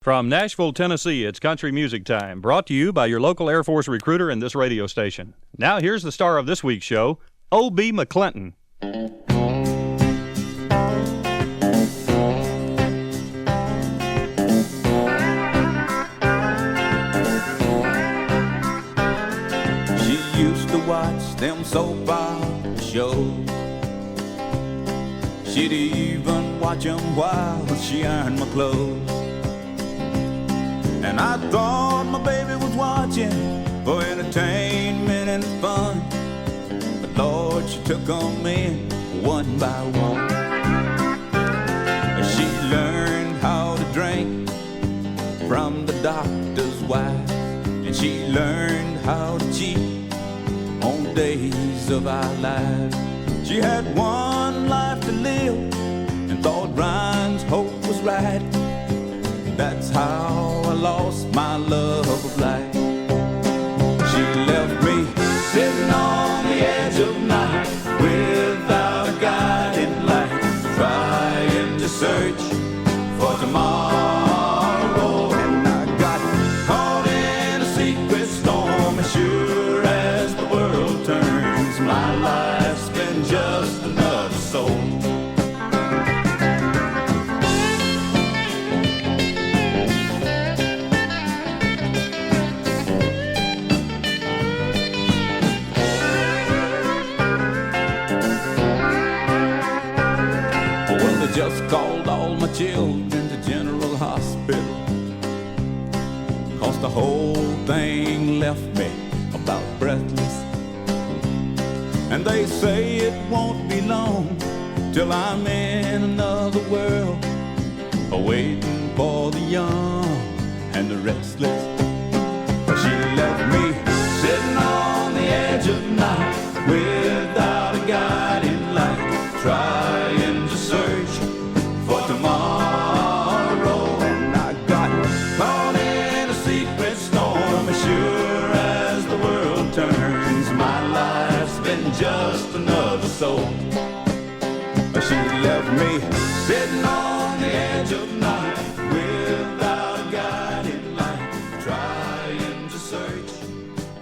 From Nashville, Tennessee, it's Country Music Time, brought to you by your local Air Force recruiter and this radio station. Now here's the star of this week's show, O.B. McClinton. She used to watch them soap opera shows. She'd even watch them while she ironed my clothes. And I thought my baby was watching for entertainment and fun, but Lord, she took them in one by one. She learned how to drink from the doctor's wife, and she learned how to cheat on days of our lives. She had one life to live and thought Ryan's hope was right. That's how I lost my love of life. She left me sitting on the edge of night without a guiding light, trying to search for tomorrow. And I got caught in a secret storm, as sure as the world turns, my life's been just another soul. Just called all my children to General Hospital, 'cause the whole thing left me about breathless. And they say it won't be long till I'm in another world, waiting for the young and the restless. She left me sitting on the edge of night without a guiding light, trying to search for tomorrow. And I got caught in a secret storm, as sure as the world turns, my life's been just another soul. She left me sitting on the edge of night without a guiding light, trying to search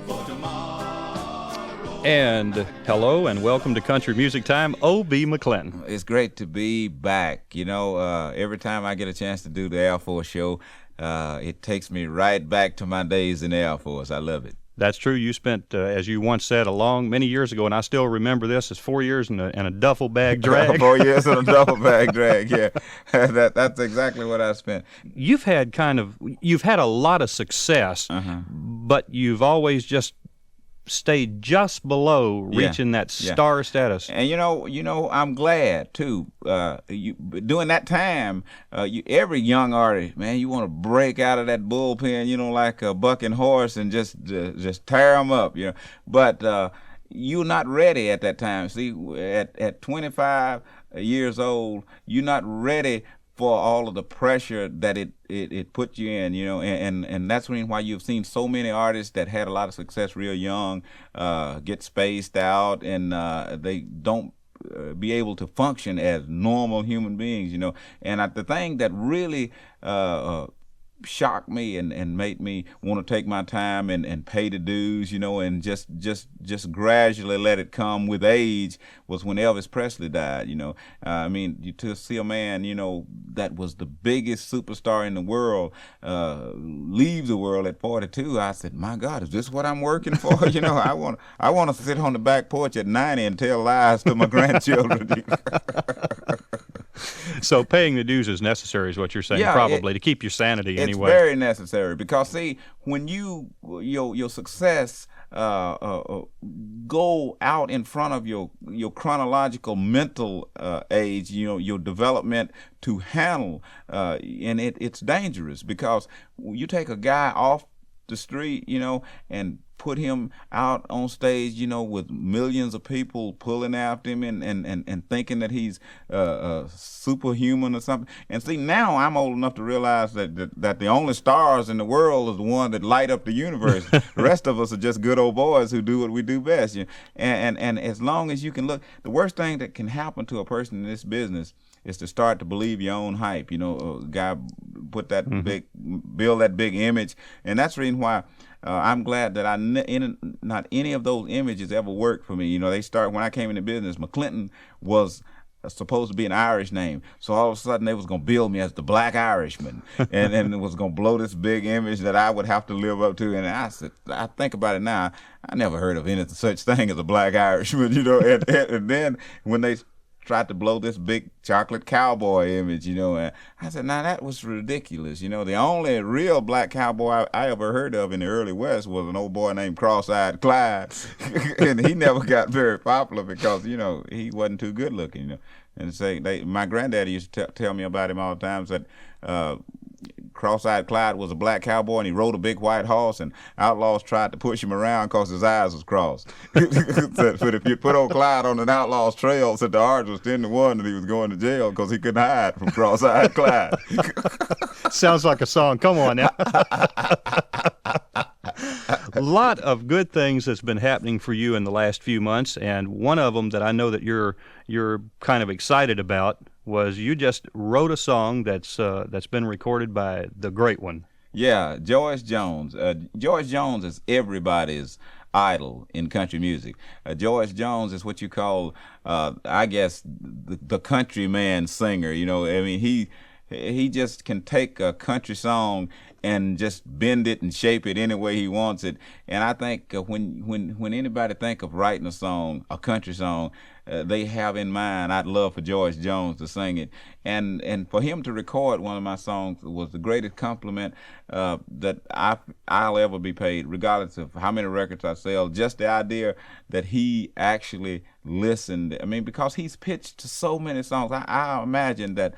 for tomorrow. And hello and welcome to Country Music Time, O.B. McClinton. It's great to be back. You know, every time I get a chance to do the Air Force show, it takes me right back to my days in the Air Force. I love it. That's true. You spent, as you once said, many years ago, and I still remember this, as 4 years in a duffel bag drag. 4 years in a duffel bag drag, yeah. That's exactly what I spent. You've had a lot of success, but you've always just stayed just below reaching that star status. And you know, I'm glad too. During that time, every young artist, man, you want to break out of that bullpen, like a bucking horse and just tear them up, But you're not ready at that time. See, at 25 years old, you're not ready for all of the pressure that it put you in, and that's why you've seen so many artists that had a lot of success real young get spaced out, and they don't be able to function as normal human beings, And the thing that really shocked me and made me want to take my time and pay the dues, and just gradually let it come with age was when Elvis Presley died, to see a man, that was the biggest superstar in the world leave the world at 42, I said, my God, is this what I'm working for? I want to sit on the back porch at 90 and tell lies to my grandchildren. So paying the dues is necessary, is what you're saying, probably, to keep your sanity anyway. It's very necessary because, see, when your success go out in front of your chronological mental age, your development to handle, and it's dangerous because you take a guy off the street, and put him out on stage, with millions of people pulling after him and thinking that he's superhuman or something. And see, now I'm old enough to realize that the only stars in the world is the one that light up the universe. The rest of us are just good old boys who do what we do best. And as long as you can look, the worst thing that can happen to a person in this business is to start to believe your own hype. A guy put that build that big image, and that's the reason why I'm glad that not any of those images ever worked for me. You know, they start when I came into business. McClinton was supposed to be an Irish name, so all of a sudden they was gonna build me as the Black Irishman, and it was gonna blow this big image that I would have to live up to. And I said, I think about it now, I never heard of any such thing as a Black Irishman, you know. And then when they tried to blow this big chocolate cowboy image, you know, and I said, now that was ridiculous. You know, the only real black cowboy I ever heard of in the early West was an old boy named Cross-Eyed Clyde, and he never got very popular because, you know, he wasn't too good looking, you know. And my granddaddy used to tell me about him all the time, that Cross-Eyed Clyde was a black cowboy, and he rode a big white horse, and outlaws tried to push him around because his eyes was crossed. But if you put old Clyde on an outlaw's trail, said the odds was 10-1 that he was going to jail because he couldn't hide from Cross-Eyed Clyde. Sounds like a song. Come on now. A lot of good things that's been happening for you in the last few months, and one of them that I know that you're kind of excited about was you just wrote a song that's been recorded by the great one. Yeah, George Jones. George Jones is everybody's idol in country music. George Jones is what you call, I guess, the countryman singer. You know, I mean, he just can take a country song and just bend it and shape it any way he wants it. And I think when anybody think of writing a song, a country song, they have in mind, I'd love for George Jones to sing it. And for him to record one of my songs was the greatest compliment that I'll ever be paid, regardless of how many records I sell. Just the idea that he actually listened. I mean, because he's pitched to so many songs. I imagine that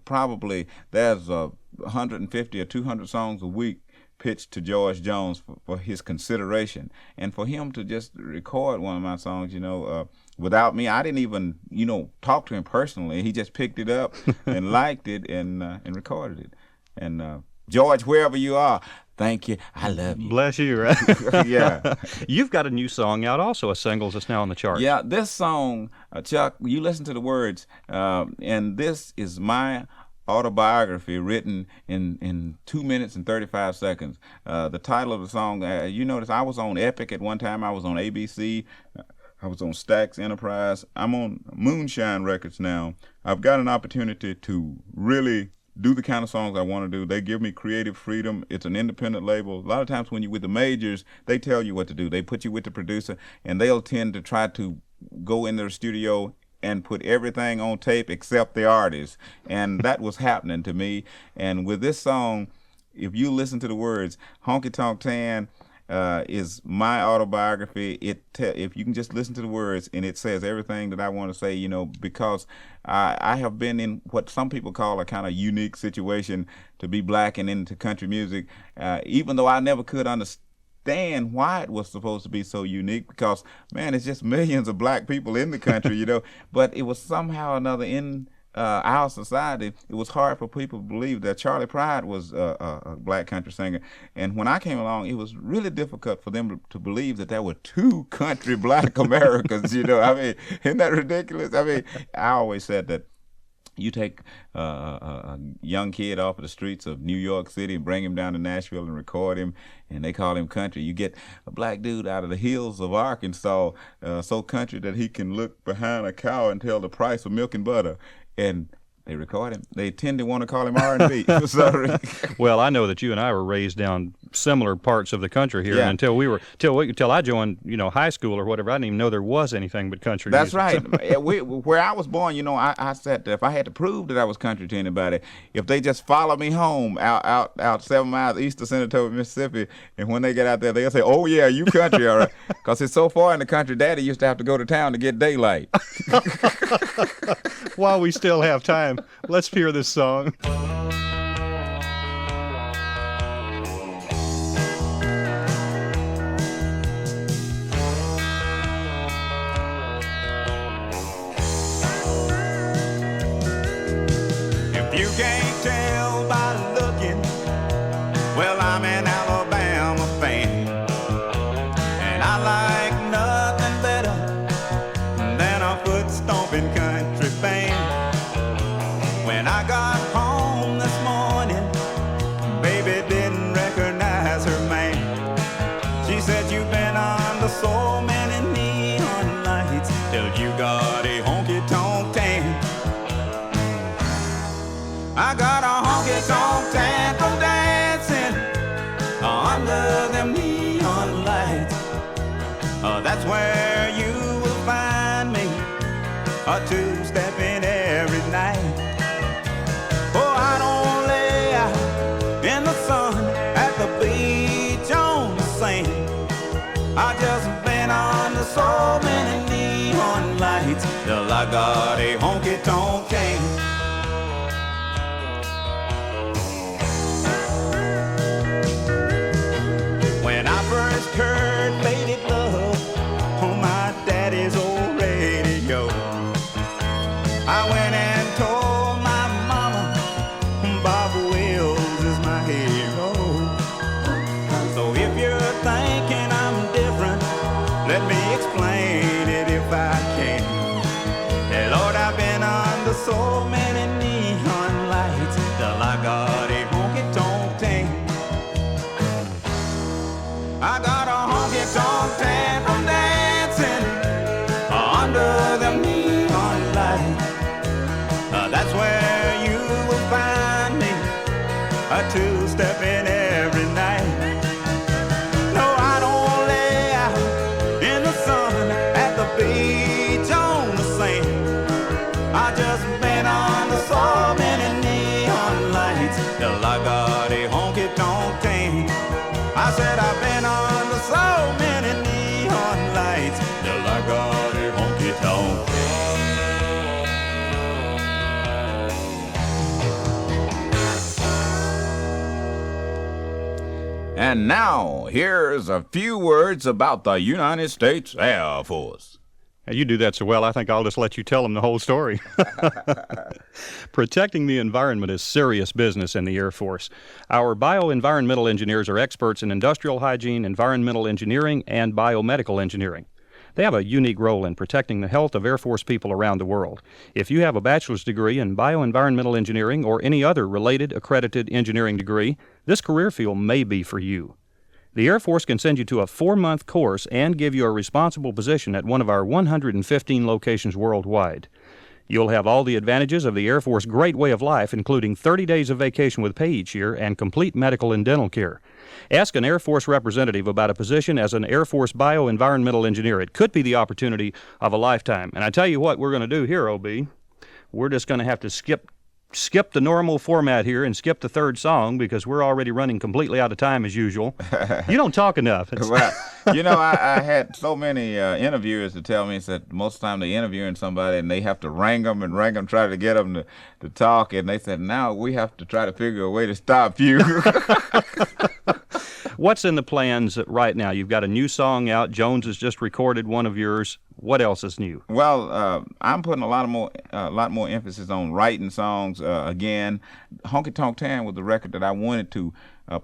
probably there's 150 or 200 songs a week pitched to George Jones for his consideration. And for him to just record one of my songs, you know, without me, I didn't even, you know, talk to him personally. He just picked it up and liked it and recorded it. And George, wherever you are, thank you. I love you. Bless you, right? Yeah. You've got a new song out also, a single that's now on the chart. Yeah, this song, Chuck, you listen to the words, and this is my autobiography written in 2 minutes and 35 seconds. The title of the song, you notice I was on Epic at one time. I was on ABC. I was on Stax Enterprise. I'm on Moonshine Records now. I've got an opportunity to really do the kind of songs I want to do. They give me creative freedom. It's an independent label. A lot of times when you're with the majors, they tell you what to do. They put you with the producer, and they'll tend to try to go in their studio and put everything on tape except the artist. And that was happening to me. And with this song, if you listen to the words, Honky Tonk Tan is my autobiography. If you can just listen to the words, and it says everything that I want to say, you know, because I have been in what some people call a kind of unique situation to be black and into country music, even though I never could understand why it was supposed to be so unique, because man, it's just millions of black people in the country, you know. But it was somehow or another in our society, it was hard for people to believe that Charlie Pride was a black country singer. And when I came along, it was really difficult for them to believe that there were two country black Americans, you know. I mean, isn't that ridiculous? I mean, I always said that you take a young kid off of the streets of New York City and bring him down to Nashville and record him, and they call him country. You get a black dude out of the hills of Arkansas, so country that he can look behind a cow and tell the price of milk and butter. And they record him. They tend to want to call him R&B. Sorry. Well, I know that you and I were raised down similar parts of the country here, Yeah. and until I joined, you know, high school or whatever, I didn't even know there was anything but country That's music. right. Where I was born, you know, I said that if I had to prove that I was country to anybody, if they just follow me home out 7 miles east of Senatobia, Mississippi, and when they get out there, they'll say, "Oh yeah, you country, all right," because it's so far in the country. Daddy used to have to go to town to get daylight. While we still have time, let's hear this song. If you can't tell by looking, well, I'm an Alabama fan, and I like nothing better than a foot-stomping country band. When I got home this morning, in the sun, at the beach, on the sand. I just been under so many neon lights till I got a honky-tonk can. When I first heard Lady Love on my daddy's old radio, I went and told my mama Bob Wills is my hero. So if you're thinking I'm different, let me explain it if I can. Hey Lord, I've been under so many neon lights till I got a honky-tonk tan. I got a honky-tonk tan from dancing under them neon lights. That's where you will find me, a two-stepping every night. No, I don't lay out in the sun, at the beach, on the sand. I just been under so many neon lights till I got a honky-tonk tan. I said I've been under so many neon lights till I got a honky-tonk tan. And now, here's a few words about the United States Air Force. You do that so well, I think I'll just let you tell them the whole story. Protecting the environment is serious business in the Air Force. Our bioenvironmental engineers are experts in industrial hygiene, environmental engineering, and biomedical engineering. They have a unique role in protecting the health of Air Force people around the world. If you have a bachelor's degree in bioenvironmental engineering or any other related accredited engineering degree, this career field may be for you. The Air Force can send you to a 4-month course and give you a responsible position at one of our 115 locations worldwide. You'll have all the advantages of the Air Force great way of life, including 30 days of vacation with pay each year and complete medical and dental care. Ask an Air Force representative about a position as an Air Force bioenvironmental engineer. It could be the opportunity of a lifetime. And I tell you what we're going to do here, OB. We're just going to have to skip the normal format here and skip the third song because we're already running completely out of time as usual. You don't talk enough. Well, you know, I had so many interviewers to tell me that most of the time they're interviewing somebody and they have to wrangle them, try to get them to talk. And they said, now we have to try to figure a way to stop you. What's in the plans right now? You've got a new song out. Jones has just recorded one of yours. What else is new? Well, I'm putting a lot more emphasis on writing songs again. Honky Tonk Tan was the record that I wanted to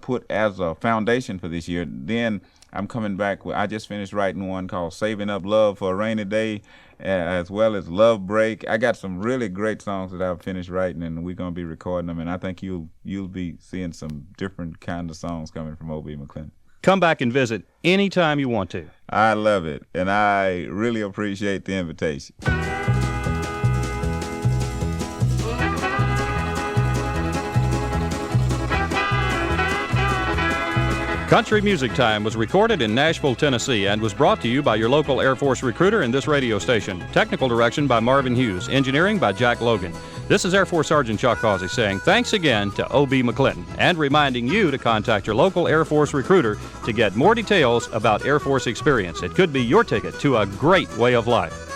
put as a foundation for this year. Then I'm coming back. I just finished writing one called Saving Up Love for a Rainy Day, as well as Love Break. I got some really great songs that I've finished writing, and we're going to be recording them. And I think you'll be seeing some different kind of songs coming from O.B. McClinton. Come back and visit anytime you want to. I love it, and I really appreciate the invitation. Country Music Time was recorded in Nashville, Tennessee, and was brought to you by your local Air Force recruiter and this radio station. Technical direction by Marvin Hughes. Engineering by Jack Logan. This is Air Force Sergeant Chuck Hausey saying thanks again to O.B. McClinton and reminding you to contact your local Air Force recruiter to get more details about Air Force experience. It could be your ticket to a great way of life.